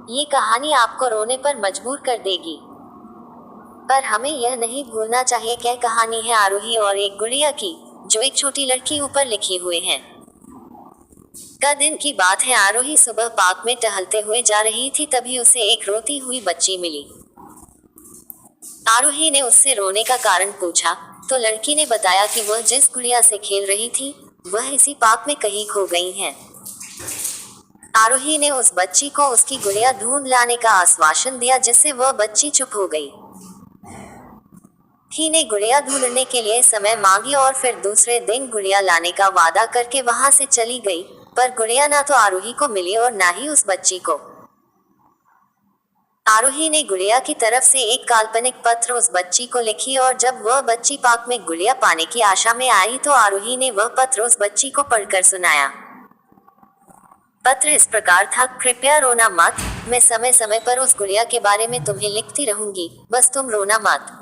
ये कहानी आपको रोने पर मजबूर कर देगी, पर हमें यह नहीं भूलना चाहिए कि कहानी है आरोही और एक गुड़िया की, जो एक छोटी लड़की ऊपर लिखी हुए हैं। का दिन की बात है। आरोही सुबह पार्क में टहलते हुए जा रही थी, तभी उसे एक रोती हुई बच्ची मिली। आरोही ने उससे रोने का कारण पूछा, तो लड़की ने बताया कि वह जिस गुड़िया से खेल रही थी, वह इसी पार्क में कहीं खो गई है। आरोही ने उस बच्ची को उसकी गुड़िया ढूंढ लाने का आश्वासन दिया, जिससे वह बच्ची चुप हो गई। ही ने गुड़िया ढूंढने के लिए समय मांगी और फिर दूसरे दिन गुड़िया लाने का वादा करके वहां से चली गई, पर गुड़िया ना तो आरोही को मिली और ना ही उस बच्ची को। आरोही ने गुड़िया की तरफ से एक काल्पनिक पत्र उस बच्ची को लिखी और जब वह बच्ची पार्क में गुड़िया पाने की आशा में आई तो आरोही ने वह पत्र उस बच्ची को पढ़कर सुनाया। पत्र इस प्रकार था, कृपया रोना मत, मैं समय समय पर उस गुड़िया के बारे में तुम्हें लिखती रहूंगी, बस तुम रोना मत।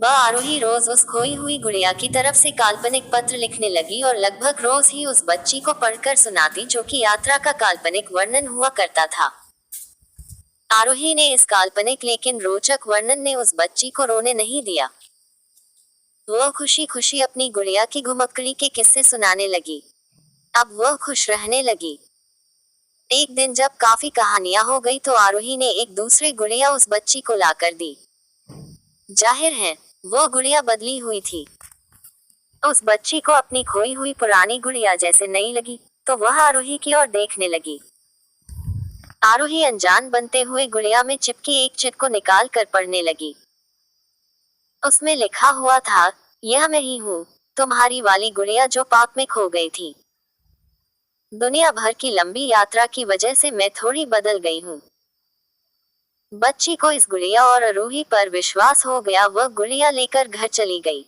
आरोही रोज उस खोई हुई गुड़िया की तरफ से काल्पनिक पत्र लिखने लगी और लगभग रोज ही उस बच्ची को पढ़कर सुनाती, जो कि यात्रा का काल्पनिक वर्णन हुआ करता था। आरोही ने इस काल्पनिक लेकिन रोचक वर्णन ने उस बच्ची को रोने नहीं दिया। वह खुशी खुशी अपनी गुड़िया की घुमक्कड़ी के किस्से सुनाने लगी। अब वह खुश रहने लगी। एक दिन जब काफी कहानियां हो गई तो आरोही ने एक दूसरी गुड़िया उस बच्ची को लाकर दी। जाहिर है वो गुड़िया बदली हुई थी। उस बच्ची को अपनी खोई हुई पुरानी गुड़िया जैसे नहीं लगी, तो वह आरोही की ओर देखने लगी। आरोही अनजान बनते हुए गुड़िया में चिपकी एक चिट को निकाल कर पढ़ने लगी। उसमें लिखा हुआ था, यह मैं ही हूँ, तुम्हारी वाली गुड़िया जो पार्क में खो गई थी। दुनिया भर की लंबी यात्रा की वजह से मैं थोड़ी बदल गई हूँ। बच्ची को इस गुड़िया और आरोही पर विश्वास हो गया। वह गुड़िया लेकर घर चली गई।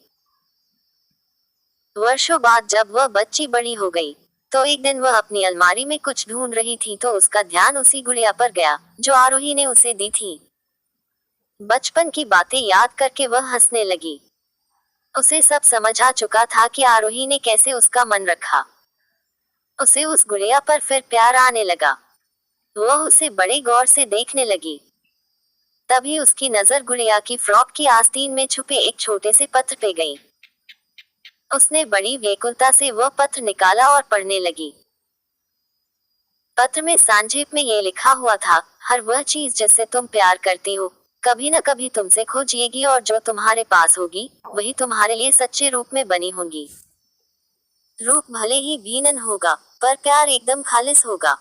वर्षों बाद जब वह बच्ची बड़ी हो गई, तो एक दिन वह अपनी अलमारी में कुछ ढूंढ रही थी तो उसका ध्यान उसी गुड़िया पर गया, जो आरोही ने उसे दी थी। बचपन की बातें याद करके वह हंसने लगी। उसे सब समझ आ चुका था कि आरोही ने कैसे उसका मन रखा। उसे उस गुड़िया पर फिर प्यार आने लगा। वह उसे बड़े गौर से देखने लगी। तभी उसकी नजर गुड़िया की फ्रॉक की आस्तीन में छुपे एक छोटे से पत्र पे गई। उसने बड़ी व्याकुलता से वह पत्र निकाला और पढ़ने लगी। पत्र में संक्षेप में ये लिखा हुआ था, हर वह चीज जिससे तुम प्यार करती हो, कभी न कभी तुमसे खो जाएगी और जो तुम्हारे पास होगी, वही तुम्हारे लिए सच्चे रूप में बनी होगी। रूप भले ही भिन्न होगा, पर प्यार एकदम खालिस होगा।